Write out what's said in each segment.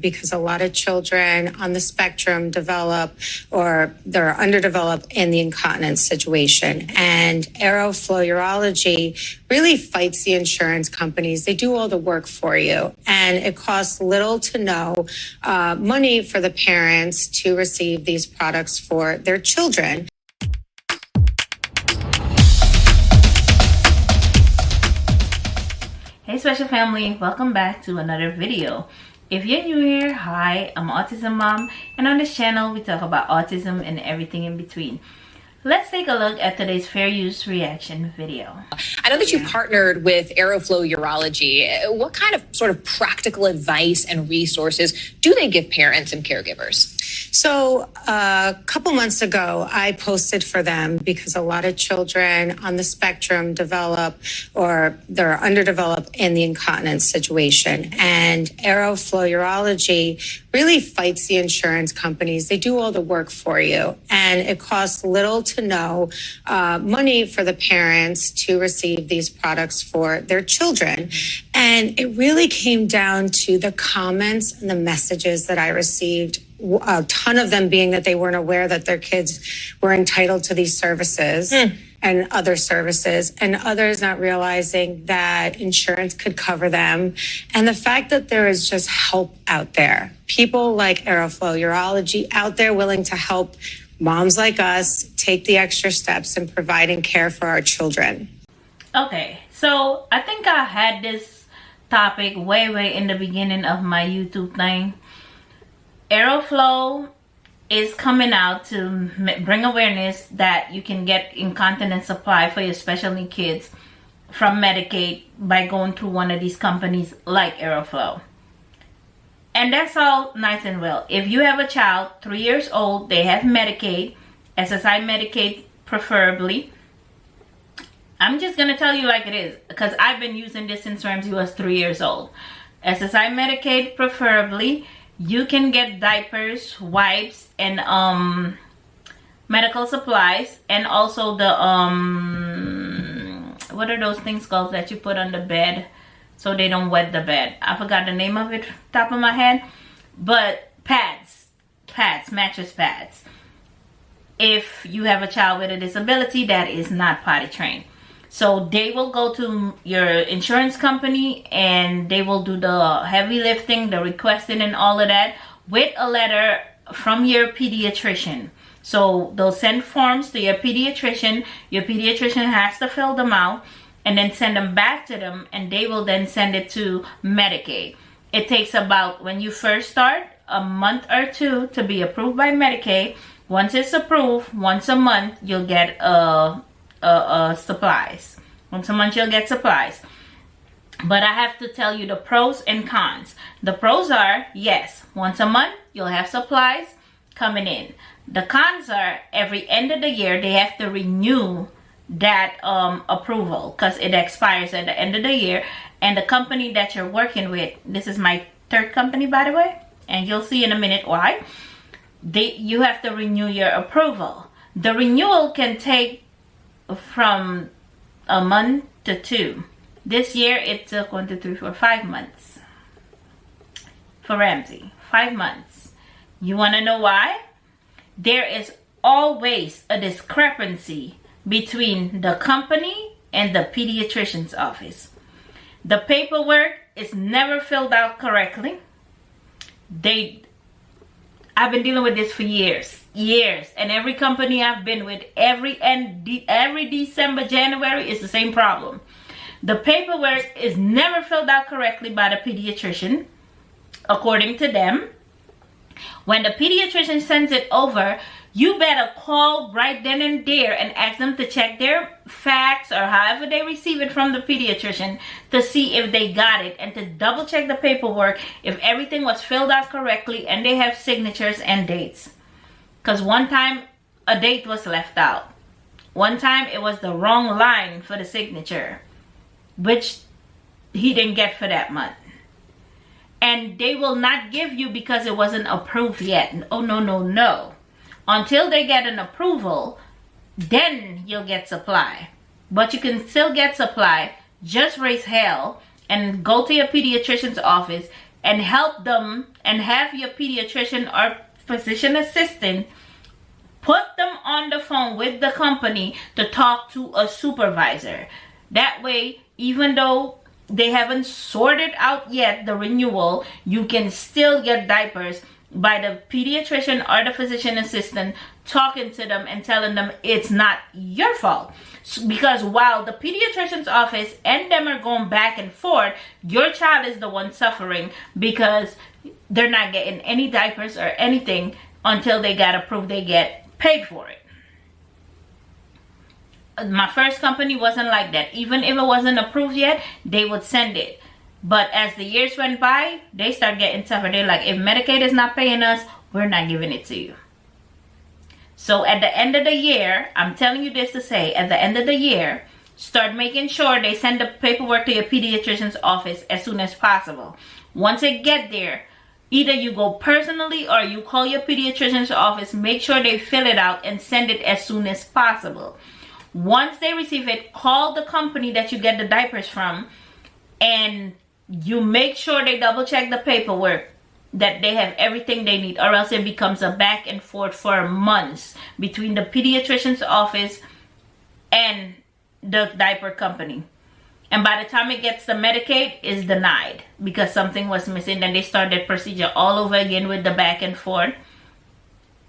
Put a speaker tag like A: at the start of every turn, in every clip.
A: because a lot of children on the spectrum develop or they're underdeveloped in the incontinence situation. And Aeroflow Urology really fights the insurance companies. They do all the work for you. And it costs little to no money for the parents to receive these products for their children.
B: Hey special family, welcome back to another video. If you're new here, hi, I'm Autism Mom, and on this channel we talk about autism and everything in between. Let's take a look at today's fair use reaction video.
C: I know that you partnered with Aeroflow Urology. What kind of sort of practical advice and resources do they give parents and caregivers?
A: So a couple months ago, I posted for them because a lot of children on the spectrum develop or they're underdeveloped in the incontinence situation. And Aeroflow Urology really fights the insurance companies. They do all the work for you. And it costs little to no money for the parents to receive these products for their children. And it really came down to the comments and the messages that I received. A ton of them being that they weren't aware that their kids were entitled to these services and other services, and others not realizing that insurance could cover them. And the fact that there is just help out there. People like Aeroflow Urology out there willing to help moms like us take the extra steps in providing care for our children.
B: Okay, so I think I had this topic way in the beginning of my YouTube thing. Aeroflow is coming out to bring awareness that you can get incontinence supply for your special needs kids from Medicaid by going through one of these companies like Aeroflow. And that's all nice and well. If you have a child 3 years old, they have Medicaid, SSI Medicaid preferably. I'm just going to tell you like it is, because I've been using this since Ramsey was 3 years old. SSI Medicaid preferably. You can get diapers, wipes, and medical supplies, and also the what are those things called that you put on the bed so they don't wet the bed? I forgot the name of it top of my head, but pads, mattress pads. If you have a child with a disability that is not potty trained. So they will go to your insurance company and they will do the heavy lifting, the requesting and all of that with a letter from your pediatrician. So they'll send forms to your pediatrician. Your pediatrician has to fill them out and then send them back to them, and they will then send it to Medicaid. It takes about, when you first start, a month or two to be approved by Medicaid. Once it's approved, once a month, you'll get supplies. Once a month you'll get supplies. But I have to tell you the pros and cons. The pros are, yes, once a month you'll have supplies coming in. The cons are, every end of the year they have to renew that approval because it expires at the end of the year. And the company that you're working with, this is my third company by the way, and you'll see in a minute why, you have to renew your approval. The renewal can take from a month to 2. This year it took 1, 2, 3, 4, 5 months for Ramsey. 5 months. You want to know why? There is always a discrepancy between the company and the pediatrician's office. The paperwork is never filled out correctly. I've been dealing with this for years, and every company I've been with, every December, January is the same problem. The paperwork is never filled out correctly by the pediatrician, according to them. When the pediatrician sends it over, you better call right then and there and ask them to check their fax or however they receive it from the pediatrician to see if they got it, and to double check the paperwork if everything was filled out correctly and they have signatures and dates. Because one time a date was left out. One time it was the wrong line for the signature, which he didn't get for that month. And they will not give you because it wasn't approved yet. Oh, no. Until they get an approval, then you'll get supply. But you can still get supply. Just raise hell and go to your pediatrician's office. and help them, and have your pediatrician or physician assistant put them on the phone with the company to talk to a supervisor. That way, even though they haven't sorted out yet the renewal, you can still get diapers by the pediatrician or the physician assistant talking to them and telling them it's not your fault. Because while the pediatrician's office and them are going back and forth, your child is the one suffering because they're not getting any diapers or anything until they got approved, they get paid for it. My first company wasn't like that. Even if it wasn't approved yet, they would send it. But as the years went by, they start getting tougher. They're like, if Medicaid is not paying us, we're not giving it to you. So at the end of the year, I'm telling you this to say, at the end of the year, start making sure they send the paperwork to your pediatrician's office as soon as possible. Once it get there, either you go personally or you call your pediatrician's office, make sure they fill it out and send it as soon as possible. Once they receive it, call the company that you get the diapers from, and you make sure they double check the paperwork, that they have everything they need, or else it becomes a back and forth for months between the pediatrician's office and the diaper company. And by the time it gets to Medicaid, it's denied because something was missing. Then they start that procedure all over again with the back and forth.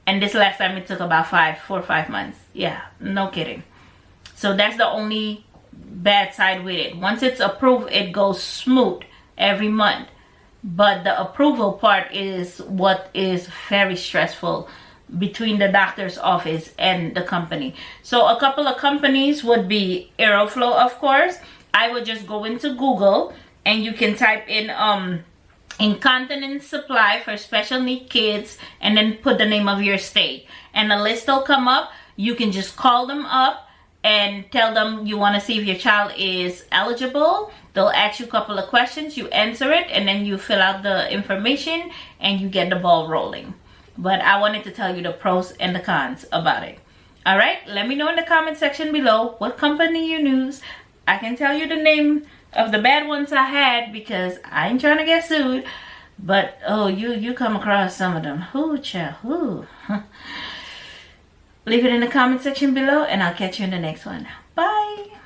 B: And this last time it took about 4 or 5 months. Yeah, no kidding. So that's the only bad side with it. Once it's approved, it goes smooth every month. But the approval part is what is very stressful between the doctor's office and the company. So a couple of companies would be Aeroflow, of course. I would just go into Google and you can type in incontinence supply for special need kids and then put the name of your state. And a list will come up. You can just call them up and tell them you want to see if your child is eligible. They'll ask you a couple of questions, you answer it, and then you fill out the information and you get the ball rolling. But I wanted to tell you the pros and the cons about it. All right, let me know in the comment section below what company you use. I can tell you the name of the bad ones I had because I ain't trying to get sued. But oh, you come across some of them. Ooh, child, ooh. Leave it in the comment section below and I'll catch you in the next one. Bye.